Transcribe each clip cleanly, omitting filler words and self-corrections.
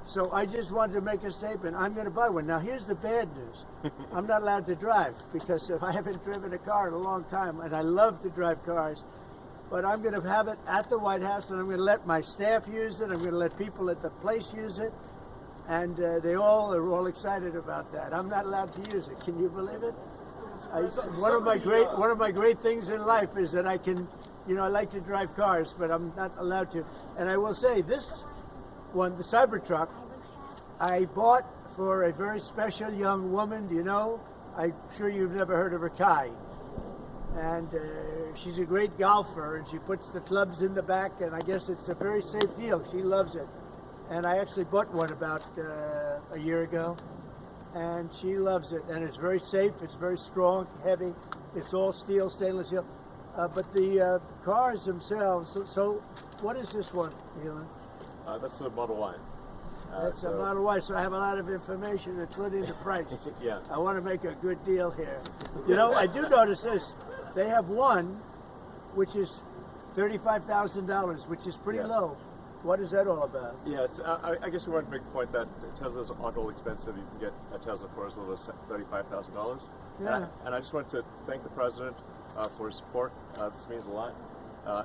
So I just wanted to make a statement. I'm going to buy one. Now, here's the bad news. I'm not allowed to drive because if I haven't driven a car in a long time, and I love to drive cars, but I'm going to have it at the White House, and I'm going to let my staff use it. I'm going to let people at the place use it, and they all are all excited about that. I'm not allowed to use it. Can you believe it? One of my great things in life is that I can, I like to drive cars, but I'm not allowed to. And I will say this one, the Cybertruck, I bought for a very special young woman. Do you know? I'm sure you've never heard of her, Kai. And she's a great golfer, and she puts the clubs in the back, and I guess it's a very safe deal. She loves it. And I actually bought one about a year ago, and she loves it. And it's very safe, it's very strong, heavy. It's all steel, stainless steel. But the cars themselves, so what is this one, Elon? That's a Model Y. That's a Model Y, so I have a lot of information, including the price. Yeah. I want to make a good deal here. I do notice this. They have one, which is $35,000, which is pretty low. What is that all about? Yeah, I guess we want to make the point that Teslas aren't all expensive. You can get a Tesla for as little as $35,000. Yeah. And I just want to thank the President for his support. This means a lot.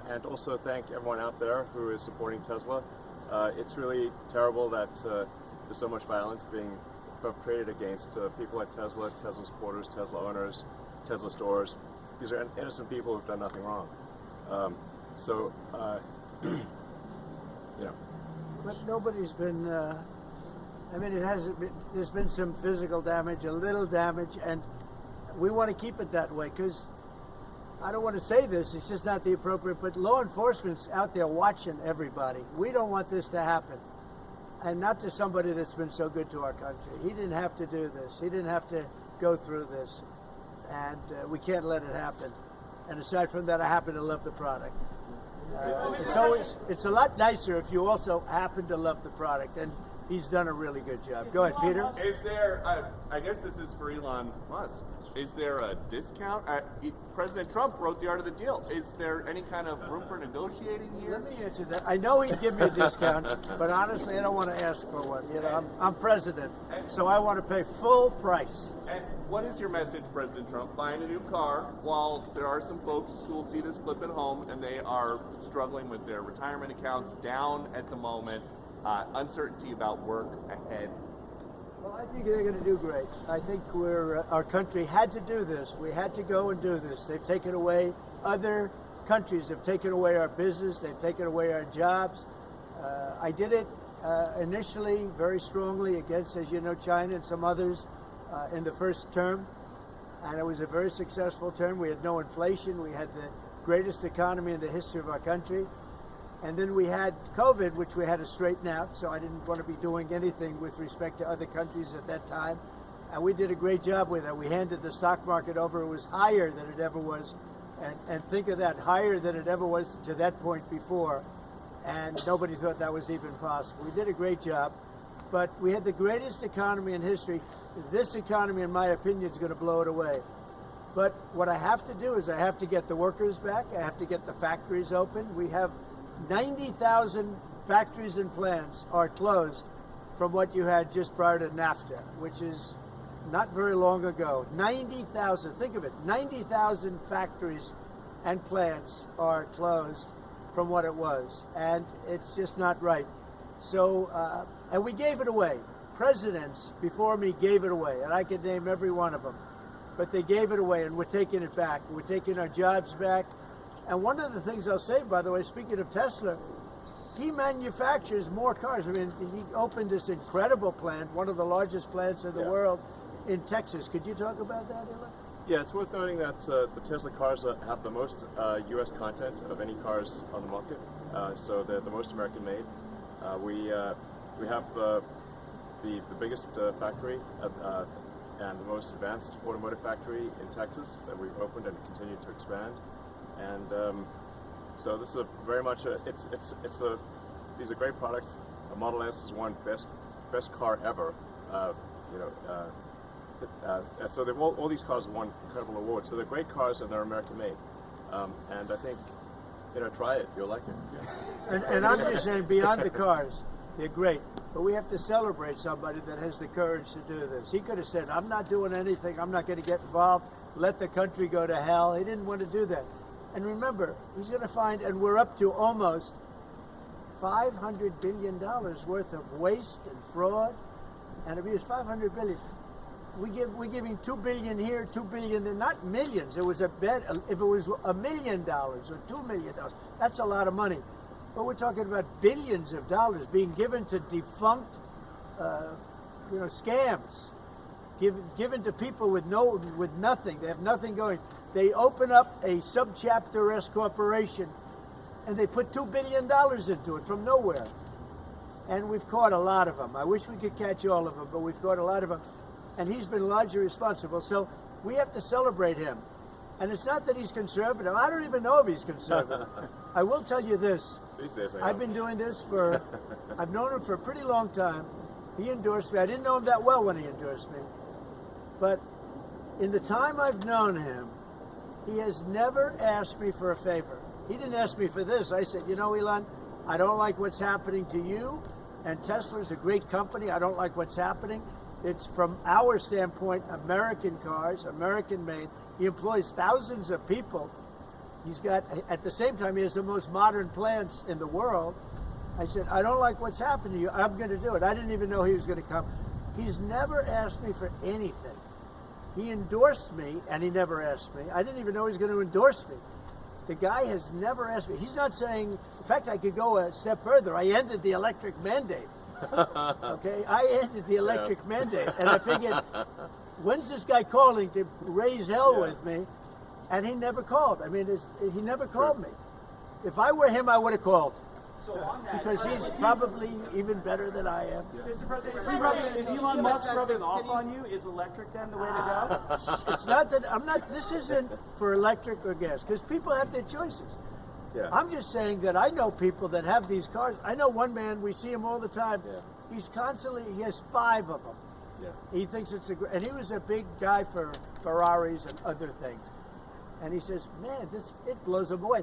And also thank everyone out there who is supporting Tesla. It's really terrible that there's so much violence being perpetrated against people like Tesla, Tesla supporters, Tesla owners, Tesla stores. These are innocent people who've done nothing wrong. But nobody's been, there's been some physical damage, a little damage, and we want to keep it that way because I don't want to say this, it's just not the appropriate, but law enforcement's out there watching everybody. We don't want this to happen. And not to somebody that's been so good to our country. He didn't have to do this. He didn't have to go through this. And we can't let it happen. And aside from that, I happen to love the product. It's a lot nicer if you also happen to love the product. And he's done a really good job. Go ahead, Peter. Is there, I guess this is for Elon Musk, is there a discount? President Trump wrote the art of the deal. Is there any kind of room for negotiating here? Let me answer that. I know he'd give me a discount, but honestly, I don't want to ask for one. I'm president, so I want to pay full price. And what is your message, President Trump? Buying a new car while there are some folks who will see this clip at home and they are struggling with their retirement accounts down at the moment, uncertainty about work ahead. Well, I think they're going to do great. I think our country had to do this. We had to go and do this. They've taken away, other countries have taken away our business. They've taken away our jobs. I did it initially very strongly against, as you know, China and some others in the first term. And it was a very successful term. We had no inflation. We had the greatest economy in the history of our country. And then we had COVID, which we had to straighten out, so I didn't want to be doing anything with respect to other countries at that time. And we did a great job with it. We handed the stock market over. It was higher than it ever was. And think of that, higher than it ever was to that point before. And nobody thought that was even possible. We did a great job. But we had the greatest economy in history. This economy, in my opinion, is going to blow it away. But what I have to do is I have to get the workers back. I have to get the factories open. We have 90,000 factories and plants are closed from what you had just prior to NAFTA, which is not very long ago. 90,000, think of it, 90,000 factories and plants are closed from what it was, and it's just not right. So, and we gave it away. Presidents before me gave it away, and I could name every one of them, but they gave it away, and we're taking it back. We're taking our jobs back. And one of the things I'll say, by the way, speaking of Tesla, he manufactures more cars. I mean, he opened this incredible plant, one of the largest plants in the world, in Texas. Could you talk about that, Elon? Yeah, it's worth noting that the Tesla cars have the most U.S. content of any cars on the market, so they're the most American-made. We have the biggest factory and the most advanced automotive factory in Texas that we've opened and continue to expand. And so this is very much these are great products. A Model S is one best car ever. So all these cars have won incredible awards. So they're great cars and they're American made. And I think try it, you'll like it. And I'm just saying, beyond the cars, They're great. But we have to celebrate somebody that has the courage to do this. He could have said, I'm not doing anything. I'm not going to get involved. Let the country go to hell. He didn't want to do that. And remember, he's going to find, and we're up to almost $500 billion worth of waste and fraud and abuse. $500 billion. We give him $2 billion here, $2 billion there, not millions. It was a bet. If it was $1 million or $2 million, that's a lot of money. But we're talking about billions of dollars being given to defunct, scams, given to people with nothing. They have nothing going. They open up a subchapter S corporation, and they put $2 billion into it from nowhere. And we've caught a lot of them. I wish we could catch all of them, but we've caught a lot of them. And he's been largely responsible. So we have to celebrate him. And it's not that he's conservative. I don't even know if he's conservative. I will tell you this. I've been doing this I've known him for a pretty long time. He endorsed me. I didn't know him that well when he endorsed me. But in the time I've known him, he has never asked me for a favor. He didn't ask me for this. I said, Elon, I don't like what's happening to you. And Tesla's a great company. I don't like what's happening. It's, from our standpoint, American cars, American made. He employs thousands of people. He's got, at the same time, he has the most modern plants in the world. I said, I don't like what's happened to you. I'm going to do it. I didn't even know he was going to come. He's never asked me for anything. He endorsed me, and he never asked me. I didn't even know he was going to endorse me. The guy has never asked me. He's not saying, in fact, I could go a step further. I ended the electric mandate. Okay, I ended the electric mandate, and I figured, when's this guy calling to raise hell with me? And he never called. I mean, he never called me. If I were him, I would have called. So on that, because he's probably even better than I am. Mr. President, is Elon Musk rubbing off on you? Is electric then the way to go? It's not that this isn't for electric or gas, because people have their choices. Yeah. I'm just saying that I know people that have these cars. I know one man, we see him all the time. Yeah. He has 5 of them. Yeah. He thinks it's and he was a big guy for Ferraris and other things. And he says, man, it blows him away.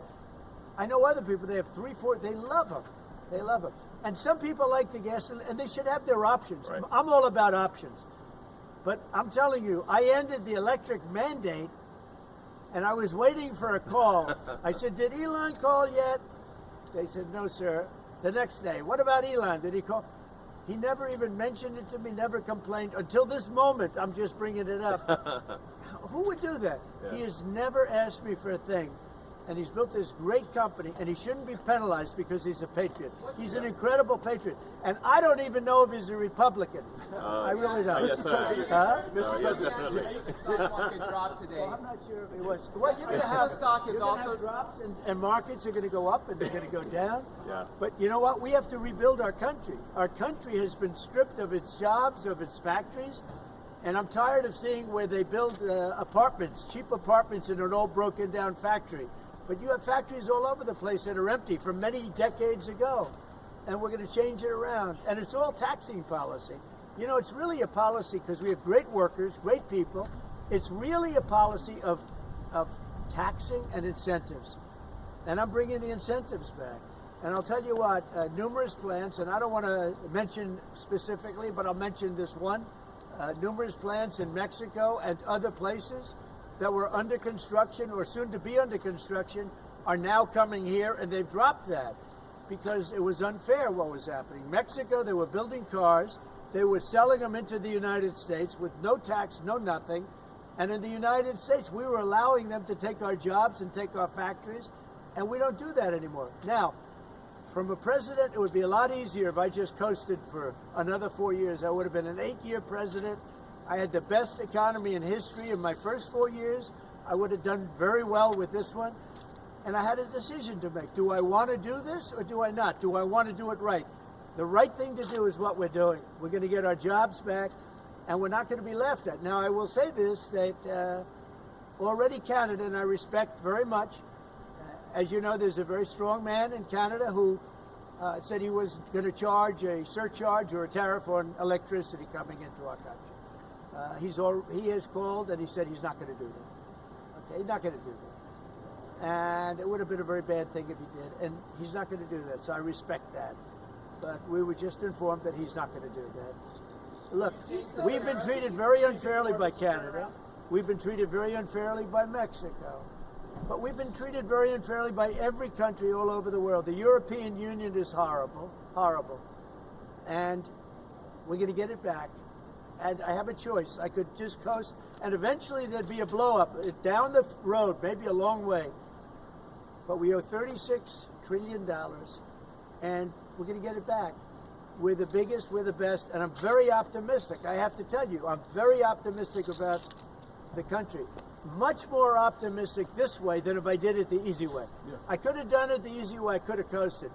I know other people, they have 3, 4, they love them. They love them. And some people like the gas, and they should have their options. Right. I'm all about options. But I'm telling you, I ended the electric mandate, and I was waiting for a call. I said, did Elon call yet? They said, no, sir. The next day, what about Elon? Did he call? He never even mentioned it to me, never complained. Until this moment, I'm just bringing it up. Who would do that? Yeah. He has never asked me for a thing. And he's built this great company, and he shouldn't be penalized because he's a patriot. He's an incredible patriot. And I don't even know if he's a Republican. I really don't. Yes, sir. Yes, definitely. Stock market dropped today. Well, I'm not sure if he was. Well, you're going to have stock is also have drops, and markets are going to go up, and they're going to go down. Yeah. But you know what? We have to rebuild our country. Our country has been stripped of its jobs, of its factories. And I'm tired of seeing where they build apartments, cheap apartments in an old broken down factory. But you have factories all over the place that are empty from many decades ago. And we're going to change it around. And it's all taxing policy. You know, it's really a policy because we have great workers, great people. It's really a policy of taxing and incentives. And I'm bringing the incentives back. And I'll tell you what, numerous plants, and I don't want to mention specifically, but I'll mention this one. Numerous plants in Mexico and other places that were under construction or soon to be under construction are now coming here, and they've dropped that because it was unfair what was happening. Mexico, they were building cars, they were selling them into the United States with no tax, no nothing, and in the United States we were allowing them to take our jobs and take our factories, and we don't do that anymore. Now, from a president, it would be a lot easier if I just coasted for another 4 years. I would have been an 8-year president. I had the best economy in history in my first 4 years. I would have done very well with this one. And I had a decision to make. Do I want to do this or do I not? Do I want to do it right? The right thing to do is what we're doing. We're going to get our jobs back, and we're not going to be laughed at. Now, I will say this, that already Canada, and I respect very much, as you know, there's a very strong man in Canada who said he was going to charge a surcharge or a tariff on electricity coming into our country. He has called and he said he's not going to do that. Okay, he's not going to do that. And it would have been a very bad thing if he did. And he's not going to do that, so I respect that. but we were just informed that he's not going to do that. Look, we've been treated very unfairly by Canada. We've been treated very unfairly by Mexico. But we've been treated very unfairly by every country all over the world. The European Union is horrible, horrible. And we're going to get it back. And I have a choice. I could just coast, and eventually there'd be a blow-up down the road, maybe a long way. But we owe $36 trillion, and we're going to get it back. We're the biggest, we're the best, and I'm very optimistic. I have to tell you, I'm very optimistic about the country. Much more optimistic this way than if I did it the easy way. Yeah. I could have done it the easy way, I could have coasted.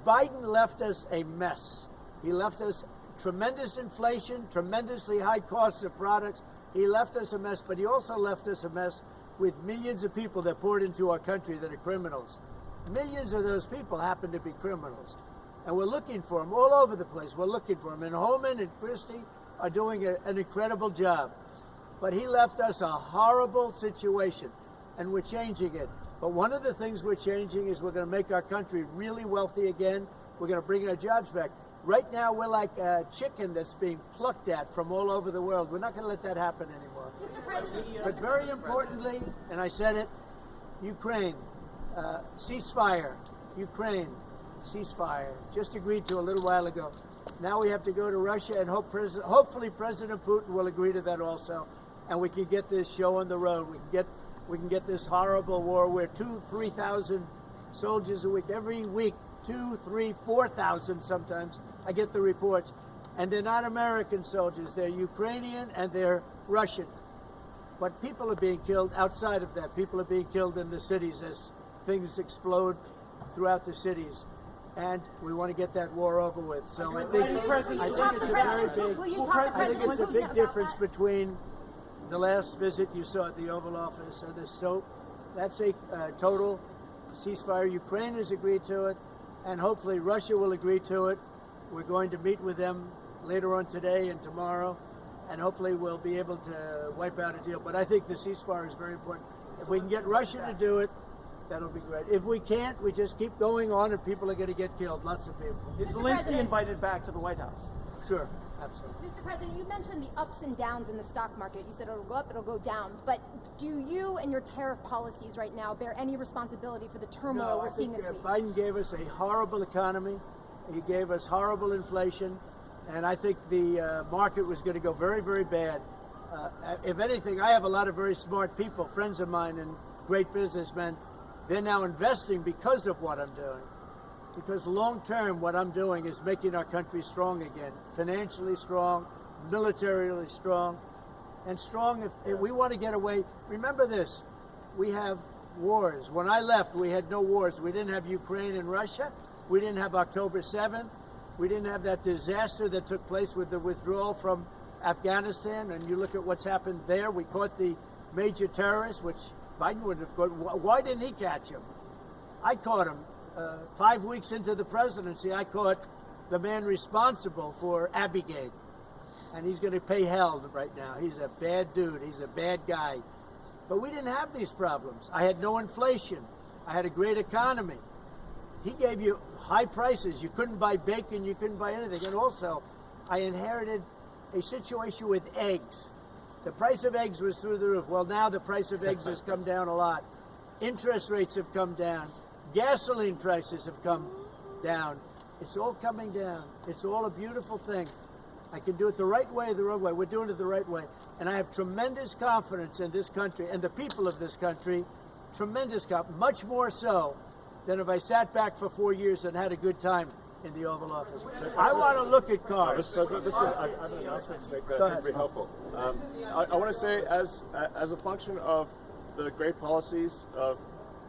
Biden left us a mess. He left us tremendous inflation, tremendously high costs of products. He left us a mess, but he also left us a mess with millions of people that poured into our country that are criminals. Millions of those people happen to be criminals. And we're looking for them all over the place. We're looking for them. And Homan and Christie are doing an incredible job. But he left us a horrible situation, and we're changing it. But one of the things we're changing is we're going to make our country really wealthy again. We're going to bring our jobs back. Right now, we're like a chicken that's being plucked at from all over the world. We're not going to let that happen anymore. But very importantly, and I said it, Ukraine, ceasefire. Ukraine, ceasefire. Just agreed to a little while ago. Now we have to go to Russia, and hopefully President Putin will agree to that also, and we can get this show on the road. We can get this horrible war where 2,000-3,000 soldiers a week, every week, 2,000, 3,000, 4,000 sometimes. I get the reports. And they're not American soldiers. They're Ukrainian and they're Russian. But people are being killed outside of that. People are being killed in the cities as things explode throughout the cities. And we want to get that war over with. So I think it's a big difference between the last visit you saw at the Oval Office and this. So that's a total ceasefire. Ukraine has agreed to it, and hopefully Russia will agree to it. We're going to meet with them later on today and tomorrow, and hopefully we'll be able to wipe out a deal. But I think the ceasefire is very important. If we can get Russia to do it, that'll be great. If we can't, we just keep going on, and people are going to get killed. Lots of people. Is Zelensky invited back to the White House? Sure, absolutely. Mr. President, you mentioned the ups and downs in the stock market. You said it'll go up, it'll go down. But do you and your tariff policies right now bear any responsibility for the turmoil we're seeing this week? Biden gave us a horrible economy. He gave us horrible inflation. And I think the market was going to go very, very bad. If anything, I have a lot of very smart people, friends of mine and great businessmen. They're now investing because of what I'm doing. Because long term, what I'm doing is making our country strong again. Financially strong, militarily strong, and strong if we want to get away. Remember this, we have wars. When I left, we had no wars. We didn't have Ukraine and Russia. We didn't have October 7th. We didn't have that disaster that took place with the withdrawal from Afghanistan. And you look at what's happened there. We caught the major terrorist, which Biden wouldn't have caught. Why didn't he catch him? I caught him. 5 weeks into the presidency, I caught the man responsible for Abigate. And he's going to pay hell right now. He's a bad dude. He's a bad guy. But we didn't have these problems. I had no inflation. I had a great economy. He gave you high prices. You couldn't buy bacon. You couldn't buy anything. And also, I inherited a situation with eggs. The price of eggs was through the roof. Well, now the price of eggs has come down a lot. Interest rates have come down. Gasoline prices have come down. It's all coming down. It's all a beautiful thing. I can do it the right way or the wrong way. We're doing it the right way. And I have tremendous confidence in this country and the people of this country. Tremendous confidence. Much more so than if I sat back for 4 years and had a good time in the Oval Office. I want to look at cars. Mr. President, I have an announcement to make that I think very helpful. I want to say, as a function of the great policies of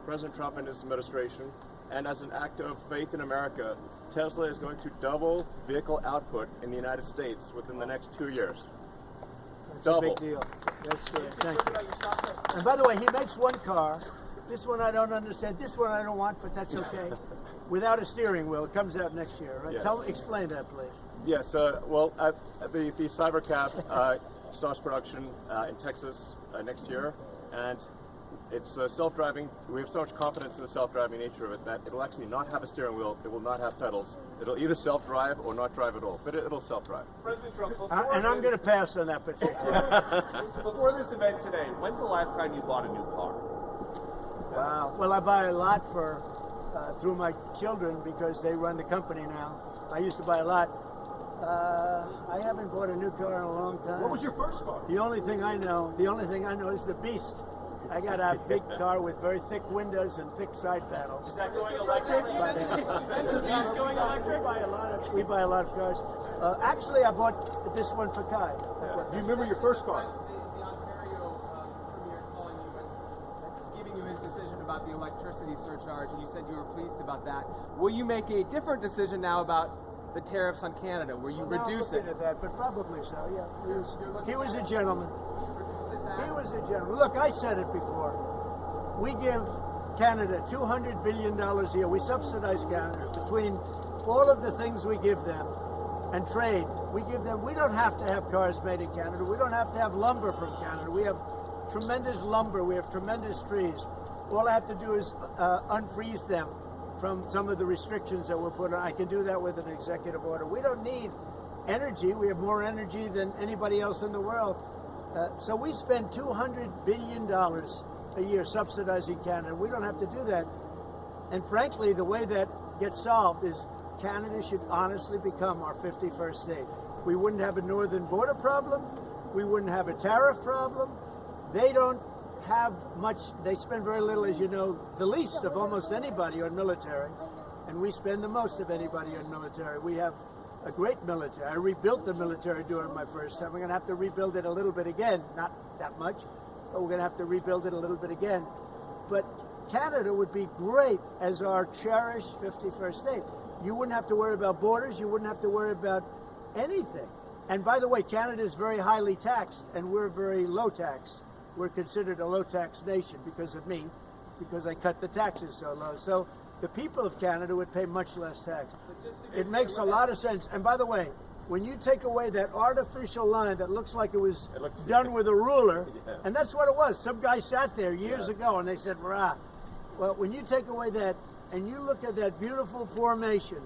President Trump and his administration, and as an act of faith in America, Tesla is going to double vehicle output in the United States within the next 2 years. That's double. a big deal. That's good. Thank you. And by the way, he makes one car. This one I don't understand. This one I don't want, but that's okay. Without a steering wheel. It comes out next year, right? Yes. Explain that, please. Yes. Well, the Cybercab starts production in Texas next year, and It's self-driving. We have so much confidence in the self-driving nature of it that it'll actually not have a steering wheel. It will not have pedals. It'll either self-drive or not drive at all. But it'll self-drive. President Trump, And I'm going to pass on that particular. before this event today, when's the last time you bought a new car? Well, I buy a lot for through my children because they run the company now. I used to buy a lot. I haven't bought a new car in a long time. What was your first car? The only thing I know is the Beast. I got a big car with very thick windows and thick side panels. Is that going electric? Is the Beast going electric? We buy a lot of cars. Actually, I bought this one for Kai. Do you remember your first car? The Ontario premier calling you and giving you his decision about the electricity surcharge, and you said you were pleased about that. Will you make a different decision now about the tariffs on Canada? Will you reduce it? At that, but probably so. Yeah, he was a gentleman. He was a gentleman. Look, I said it before. We give Canada $200 billion a year. We subsidize Canada between all of the things we give them and trade. We give them. We don't have to have cars made in Canada. We don't have to have lumber from Canada. We have tremendous lumber. We have tremendous trees. All I have to do is unfreeze them from some of the restrictions that were put on. I can do that with an executive order. We don't need energy. We have more energy than anybody else in the world. So we spend $200 billion a year subsidizing Canada. We don't have to do that. And frankly, the way that gets solved is Canada should honestly become our 51st state. We wouldn't have a northern border problem. We wouldn't have a tariff problem. They don't have much. They spend very little, as you know, the least of almost anybody on military. And we spend the most of anybody on military. We have a great military. I rebuilt the military during my first time. We're going to have to rebuild it a little bit again. Not that much, but we're going to have to rebuild it a little bit again. But Canada would be great as our cherished 51st state. You wouldn't have to worry about borders. You wouldn't have to worry about anything. And by the way, Canada is very highly taxed, and we're very low tax. We're considered a low tax nation because of me, because I cut the taxes so low. So the people of Canada would pay much less tax. It makes a lot of sense. And by the way, when you take away that artificial line that looks like it was done with a ruler, and that's what it was. Some guy sat there years ago and they said, "Rah." Well, when you take away that and you look at that beautiful formation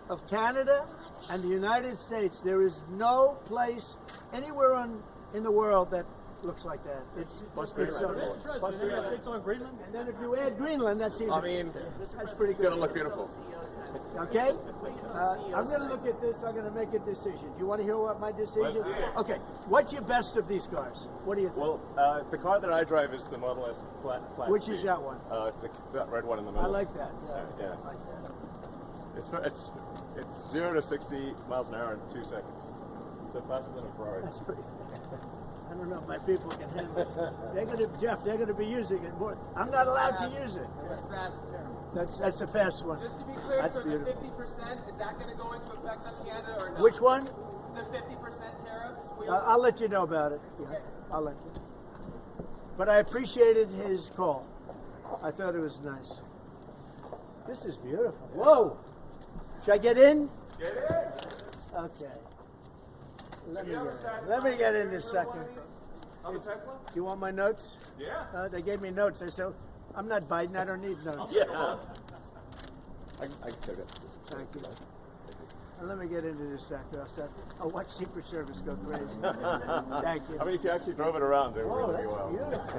of Canada and the United States, there is no place anywhere in the world that looks like that. It's on Greenland? And then if you add Greenland, that's even. I mean, that's pretty it's good. going to look beautiful. Okay? I'm going to look at this. I'm going to make a decision. Do you want to hear what my decision? Okay. What's your best of these cars? What do you think? Well, the car that I drive is the Model S Plaid. Which is that one? It's that red one in the middle. I like that. Yeah. Yeah. I like that. It's 0 to 60 miles an hour in 2 seconds. It's faster than a Ferrari. That's pretty fast. I don't know. My people can handle this. They're going to be using it more. I'm not allowed to use it. That's a fast one. Just to be clear, That's so the beautiful. 50%, is that going to go into effect on Canada or not? Which one? The 50% tariffs? I'll let you know about it. Yeah, Okay. I'll let you. But I appreciated his call. I thought it was nice. This is beautiful. Whoa! Should I get in? Get in. Okay. Let me get in this second. On the Tesla? Do you want my notes? Yeah. They gave me notes. I said, I'm not Biden. I don't need notes. Yeah. I can check it. Thank you. And let me get into this sector. I'll start. I'll watch Secret Service go crazy. Thank you. I mean, if you actually drove it around, it would Whoa, really be that's wild. beautiful.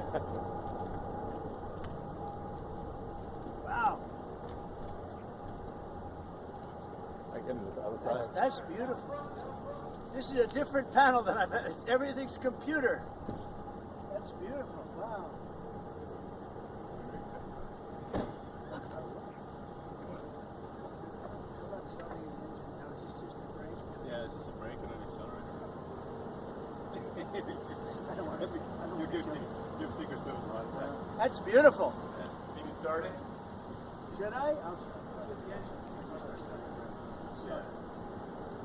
Wow. I get into the other side. That's beautiful. This is a different panel than I've had. Everything's computer. That's beautiful. Wow. Yeah, it's just a brake and an accelerator. I don't want to. You give Secret Service a lot of time. That's beautiful. You can start it. Should I? I'll start.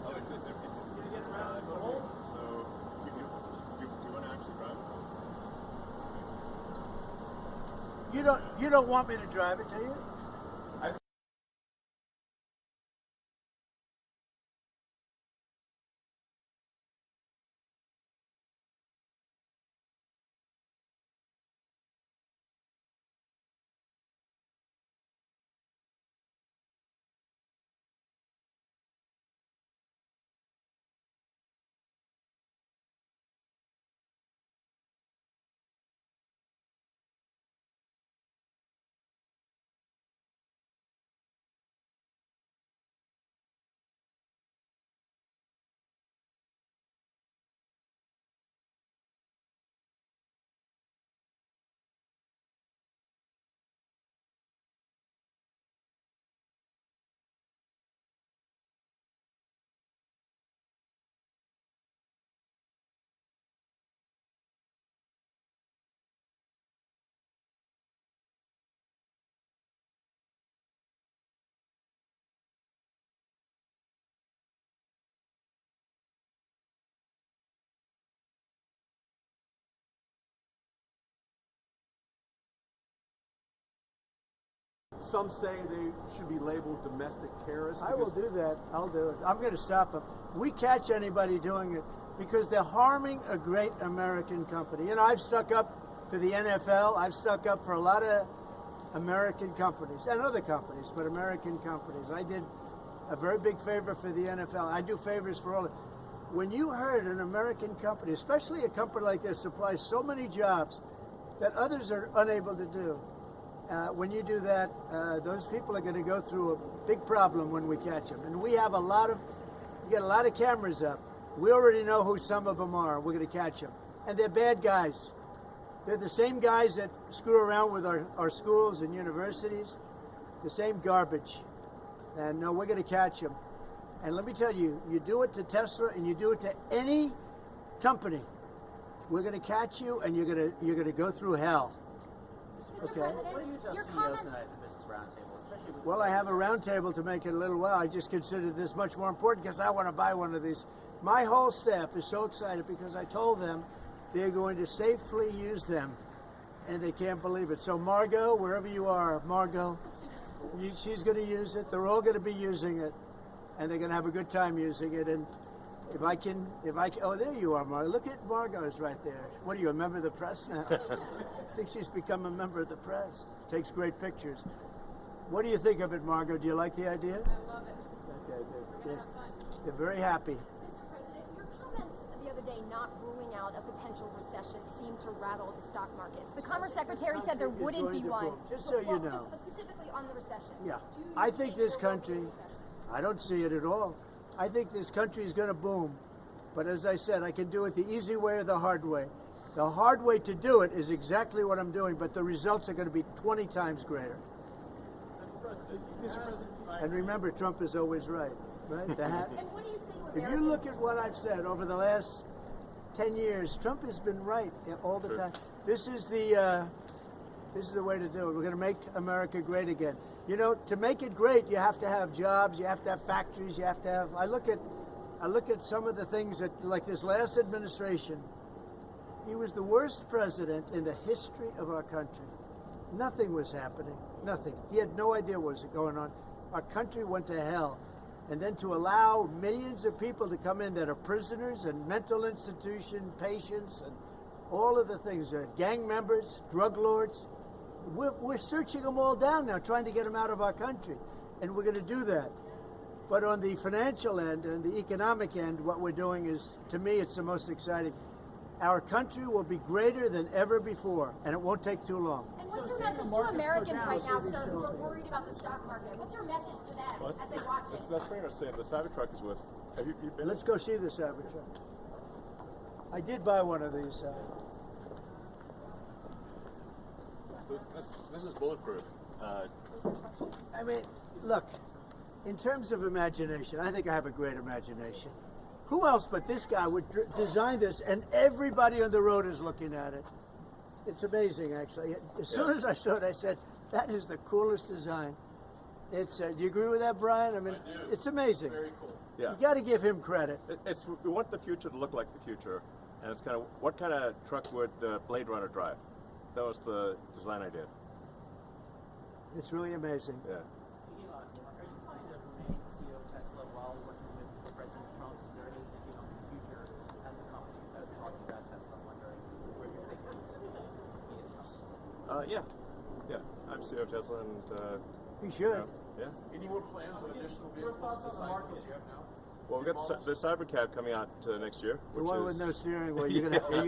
Oh, it's going to get around the hole. So, do you want to actually drive it? You don't want me to drive it, do you? Some say they should be labeled domestic terrorists. I will do that. I'll do it. I'm going to stop them. We catch anybody doing it because they're harming a great American company. You know, I've stuck up for the NFL. I've stuck up for a lot of American companies and other companies, but American companies. I did a very big favor for the NFL. I do favors for all. When you heard an American company, especially a company like this, supplies so many jobs that others are unable to do, when you do that, those people are going to go through a big problem when we catch them. And we have you get a lot of cameras up. We already know who some of them are. We're going to catch them. And they're bad guys. They're the same guys that screw around with our schools and universities, the same garbage. And no, we're going to catch them. And let me tell you, you do it to Tesla and you do it to any company, we're going to catch you and you're going to go through hell. Mr. Okay. President, What do you tell your CEOs comments. tonight at the Business Roundtable, especially with Well, I have a roundtable to make it a little while. I just considered this much more important because I want to buy one of these. My whole staff is so excited because I told them they're going to safely use them, and they can't believe it. So Margot, wherever you are, Margot, she's going to use it. They're all going to be using it, and they're going to have a good time using it. And if I can, oh, there you are, Margot. Look at Margot's right there. What are you, a member of the press now? I think she's become a member of the press. Takes great pictures. What do you think of it, Margot? Do you like the idea? I love it. Okay, We're good. gonna have fun. They're very happy. Mr. President, your comments the other day not ruling out a potential recession seemed to rattle the stock markets. The Commerce Secretary said there It's wouldn't be going to one. boom. Just so you know. Just specifically on the recession. Yeah. Do you I think this there will be a country, recession? I don't see it at all. I think this country is going to boom. But as I said, I can do it the easy way or the hard way. The hard way to do it is exactly what I'm doing, but the results are going to be 20 times greater. Mr. President. And remember, Trump is always right, right? The hat. And what do you say to If Americans? you look at what I've said over the last 10 years, Trump has been right all the time. This is the way to do it. We're going to make America great again. You know, to make it great, you have to have jobs, you have to have factories, you have to have. I look at some of the things that, like this last administration, he was the worst president in the history of our country. Nothing was happening. Nothing. He had no idea what was going on. Our country went to hell. And then to allow millions of people to come in that are prisoners and mental institution patients and all of the things, gang members, drug lords, we're searching them all down now, trying to get them out of our country. And we're going to do that. But on the financial end and the economic end, what we're doing is, to me, it's the most exciting. Our country will be greater than ever before, and it won't take too long. And what's your message to Americans right now, sir, who are worried about the stock market? What's your message to them Well, as they watch it? that's pretty much saying the Cybertruck is with. Have you been? Let's go see the Cybertruck. I did buy one of these. So this is bulletproof. I mean, look, in terms of imagination, I think I have a great imagination. Who else but this guy would design this, and everybody on the road is looking at it? It's amazing, actually. As soon as I saw it, I said, that is the coolest design. It's. Do you agree with that, Brian? I mean, it's amazing. Very cool. Yeah. You got to give him credit. We want the future to look like the future, and it's kind of what kind of truck would Blade Runner drive? That was the design idea. It's really amazing. Yeah. Elon, are you planning to remain CEO of Tesla while working with President Trump? Is there any thinking on the future at the company as we're talking about Tesla? I'm wondering where you're thinking Yeah. I'm CEO of Tesla, and He should. yeah. Any more plans on additional vehicles thoughts on the besides market? what you have now? Well, we've got the Cybercab coming out next year. The Which one is, with no steering wheel. Are you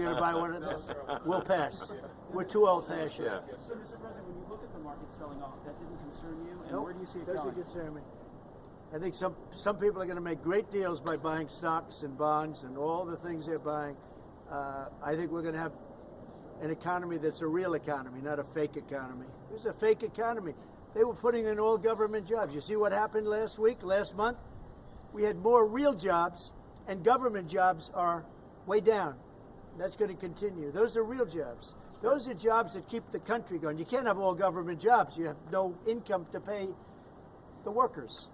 gonna buy one of those? We'll pass. We're too old-fashioned. Yeah. So, Mr. President, when you look at the market selling off, that didn't concern you, and Nope, where do you see it doesn't going? concern me. I think some people are going to make great deals by buying stocks and bonds and all the things they're buying. I think we're going to have an economy that's a real economy, not a fake economy. It was a fake economy. They were putting in all government jobs. You see what happened last month? We had more real jobs, and government jobs are way down. That's going to continue. Those are real jobs. Those are jobs that keep the country going. You can't have all government jobs. You have no income to pay the workers.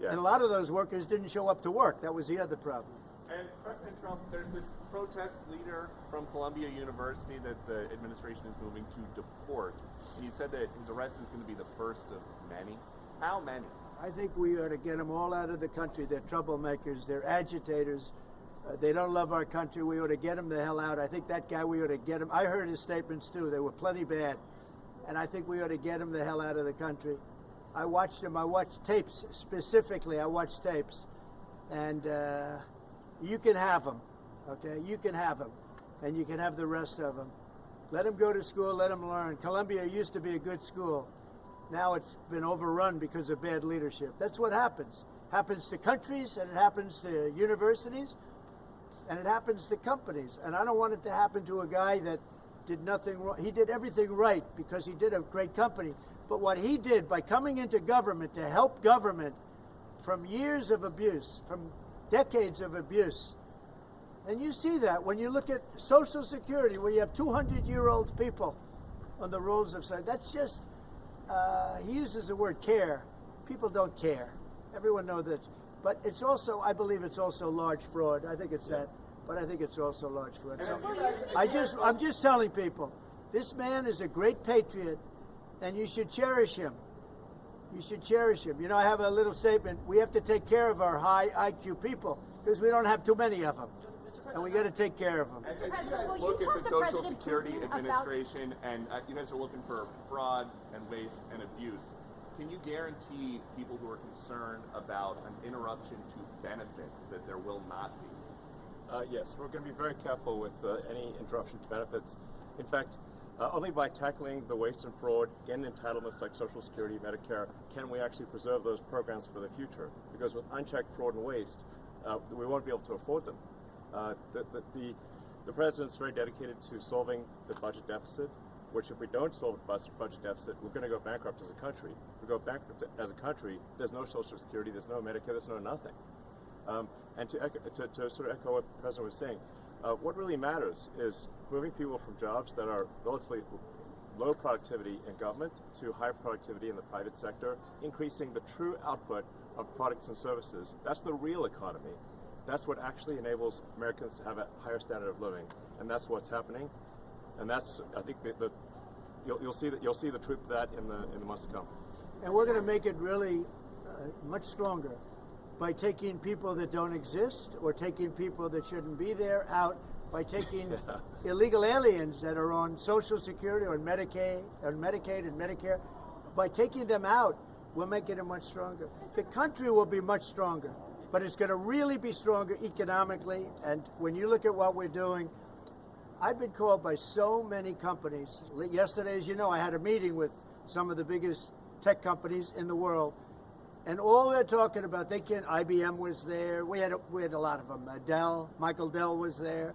Yeah. And a lot of those workers didn't show up to work. That was the other problem. And President Trump, there's this protest leader from Columbia University that the administration is moving to deport. And you said that his arrest is going to be the first of many. How many? I think we ought to get them all out of the country. They're troublemakers. They're agitators. They don't love our country. We ought to get them the hell out. I think that guy, we ought to get him. I heard his statements too. They were plenty bad. And I think we ought to get him the hell out of the country. I watched him. I watched tapes specifically. I watched tapes. And you can have them, okay? You can have them. And you can have the rest of them. Let them go to school. Let them learn. Columbia used to be a good school. Now it's been overrun because of bad leadership. That's what happens. Happens to countries, and it happens to universities, and it happens to companies. And I don't want it to happen to a guy that did nothing wrong. He did everything right because he did a great company. But what he did by coming into government to help government from years of abuse, from decades of abuse, and you see that when you look at Social Security, where you have 200-year-old people on the rolls of society. That's just, he uses the word care. People don't care. Everyone knows that. But it's also, I believe it's also large fraud. I think it's that. But I think it's also large fraud. So I'm just telling people, this man is a great patriot, and you should cherish him. You should cherish him. You know, I have a little statement. We have to take care of our high IQ people because we don't have too many of them. And we got to take care of them. As you guys look at the Social Security Administration and you guys are looking for fraud and waste and abuse, can you guarantee people who are concerned about an interruption to benefits that there will not be? Yes, we're going to be very careful with any interruption to benefits. In fact, only by tackling the waste and fraud in entitlements like Social Security, Medicare, can we actually preserve those programs for the future. Because with unchecked fraud and waste, we won't be able to afford them. The president's very dedicated to solving the budget deficit, which if we don't solve the budget deficit, we're going to go bankrupt as a country. If we go bankrupt as a country, there's no Social Security, there's no Medicare, there's no nothing. And to sort of echo what the president was saying, what really matters is moving people from jobs that are relatively low productivity in government to high productivity in the private sector, increasing the true output of products and services. That's the real economy. That's what actually enables Americans to have a higher standard of living, and that's what's happening. And that's, I think, you'll see the truth of that in the months to come. And we're going to make it really much stronger by taking people that don't exist or taking people that shouldn't be there out, by taking illegal aliens that are on Social Security or Medicaid and Medicare. By taking them out, we're making it much stronger. The country will be much stronger, but it's going to really be stronger economically. And when you look at what we're doing, I've been called by so many companies. Yesterday, as you know, I had a meeting with some of the biggest tech companies in the world, and all they're talking about, IBM was there. We had a lot of them. Michael Dell was there.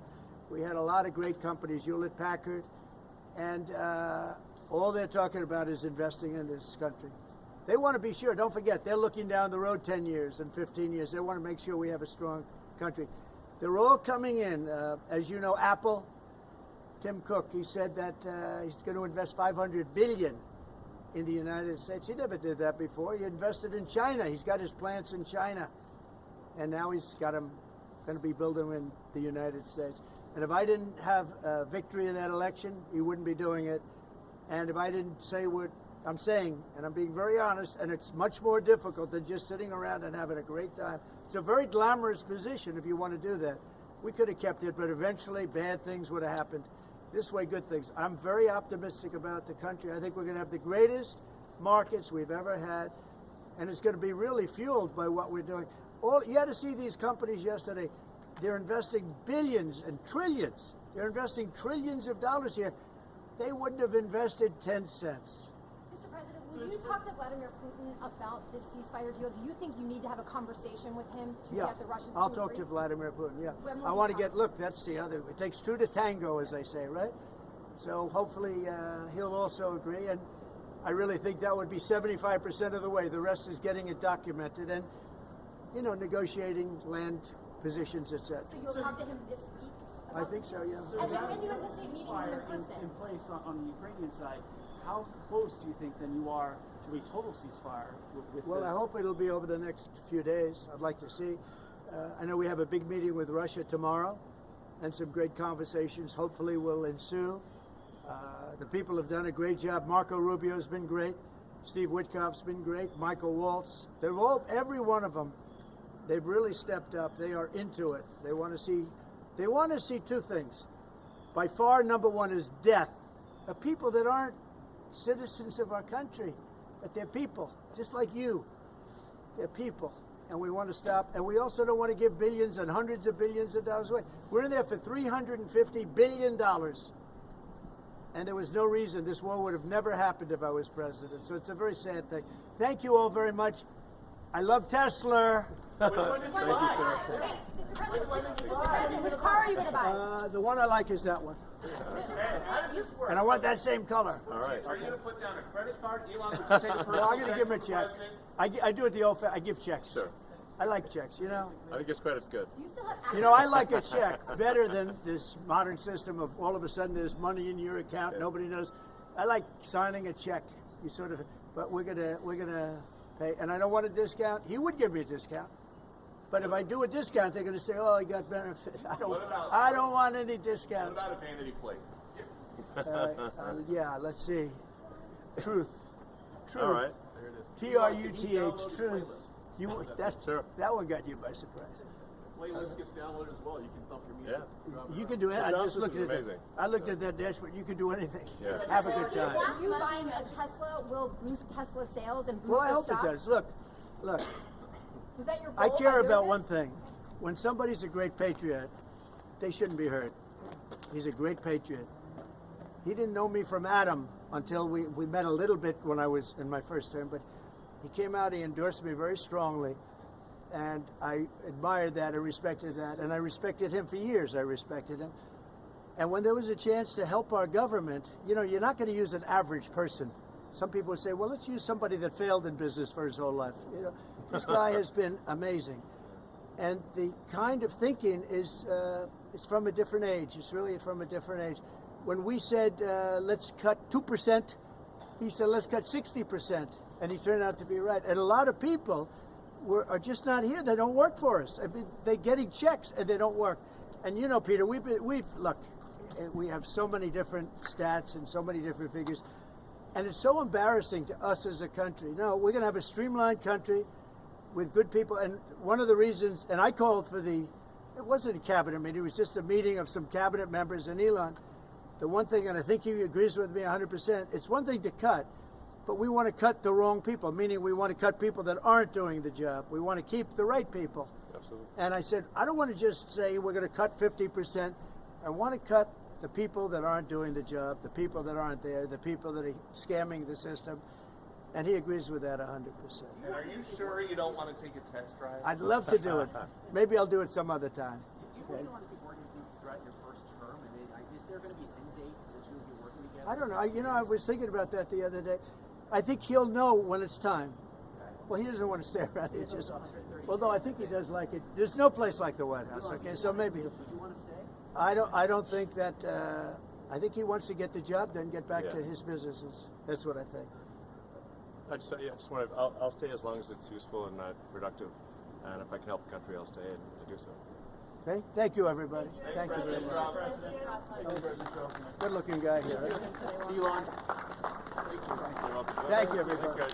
We had a lot of great companies, Hewlett Packard, and all they're talking about is investing in this country. They want to be sure. Don't forget, they're looking down the road 10 years and 15 years. They want to make sure we have a strong country. They're all coming in. As you know, Apple, Tim Cook, he said that he's going to invest $500 billion in the United States. He never did that before. He invested in China. He's got his plants in China. And now he's got them going to be building them in the United States. And if I didn't have victory in that election, he wouldn't be doing it. And if I didn't say what I'm saying, and I'm being very honest, and it's much more difficult than just sitting around and having a great time. It's a very glamorous position if you want to do that. We could have kept it, but eventually bad things would have happened. This way, good things. I'm very optimistic about the country. I think we're going to have the greatest markets we've ever had, and it's going to be really fueled by what we're doing. You had to see these companies yesterday. They're investing billions and trillions. They're investing trillions of dollars here. They wouldn't have invested 10 cents. Mr. President, will you talk to Vladimir Putin about this ceasefire deal? Do you think you need to have a conversation with him to get the Russians I'll to talk agree? to Vladimir Putin, yeah. When I will want you to talk? look, that's the other, it takes two to tango, as they say, right? So hopefully he'll also agree, and I really think that would be 75% of the way. The rest is getting it documented and, negotiating land positions, etc. So you'll talk to him this week? I think so, yeah. And when do you anticipate meeting him in person? In place on the Ukrainian side, how close do you think then you are to a total ceasefire? Well, I hope it'll be over the next few days. I'd like to see. I know we have a big meeting with Russia tomorrow, and some great conversations hopefully will ensue. The people have done a great job. Marco Rubio's been great. Steve Witkoff's been great. Michael Waltz. They've all, every one of them, they've really stepped up. They are into it. They want to see two things. By far, number one is death of people that aren't citizens of our country, but they're people, just like you. They're people, and we want to stop. And we also don't want to give billions and hundreds of billions of dollars away. We're in there for $350 billion. And there was no reason this war would have never happened if I was president. So it's a very sad thing. Thank you all very much. I love Tesla. Thank you, sir. Mr. President, which car are you going to buy? The one I like is that one. How does this work? And I want that same color. All right. Are you going to put down a credit card? Elon, would you take a personal No, I'm going to check give him a from the check. president? I do it the old I give checks. Sure. I like checks, you know. I think his credit's good. Do you still have You know, I like a check better than this modern system of all of a sudden there's money in your account, nobody knows. I like signing a check. You sort of, but we're gonna pay, and I don't want a discount. He would give me a discount, but if I do a discount, they're gonna say, "Oh, he got benefit." I don't want any What discounts. about a vanity plate? Yeah, let's see. Truth. All right. Truth. Truth. Sure. That one got you by surprise. Playlist gets downloaded as well. You can thump your music. Yeah. You can do it. I just looked at amazing. I looked at that dashboard. You can do anything. Yeah. Have a good time. You buying a Tesla will boost Tesla sales and boost Well, I their hope stock? it does. Look. Was that your goal I by care doing about this? one thing. When somebody's a great patriot, they shouldn't be hurt. He's a great patriot. He didn't know me from Adam until we met a little bit when I was in my first term, but he came out, he endorsed me very strongly, and I admired that, I respected that, and I respected him for years. I respected him. And when there was a chance to help our government, you know, you're not going to use an average person. Some people would say, well, let's use somebody that failed in business for his whole life. You know, this guy has been amazing. And the kind of thinking is it's from a different age. It's really from a different age. When we said, let's cut 2%, he said, let's cut 60%. And he turned out to be right. And a lot of people are just not here. They don't work for us. I mean, they're getting checks and they don't work. And you know, Peter, look, we have so many different stats and so many different figures. And it's so embarrassing to us as a country. No, we're going to have a streamlined country with good people. And one of the reasons, and I called for it wasn't a cabinet meeting, it was just a meeting of some cabinet members and Elon. The one thing, and I think he agrees with me 100%, it's one thing to cut, but we want to cut the wrong people, meaning we want to cut people that aren't doing the job. We want to keep the right people. Absolutely. And I said, I don't want to just say we're going to cut 50%. I want to cut the people that aren't doing the job, the people that aren't there, the people that are scamming the system. And he agrees with that 100%. And are you sure you don't want to take a test drive? I'd love to do it. Maybe I'll do it some other time. Do you really want to keep working with you throughout your first term? I mean, is there going to be an end date for the two of you working together? I don't know. I was thinking about that the other day. I think he'll know when it's time. Well, he doesn't want to stay around. It's just, although I think he does like it. There's no place like the White House. Okay, so maybe. Do you want to stay? I don't think that. I think he wants to get the job done, get back to his businesses. That's what I think. I just want to. I'll stay as long as it's useful and productive, and if I can help the country, I'll stay and do so. Okay. Thank you, everybody. Thank you. President Trump. Good-looking guy here. Elon. Thank you, everybody. Thanks, guys.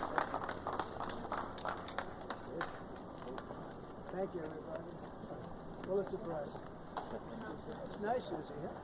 Thank you, everybody. Pulitzer Prize. It's nice, isn't it?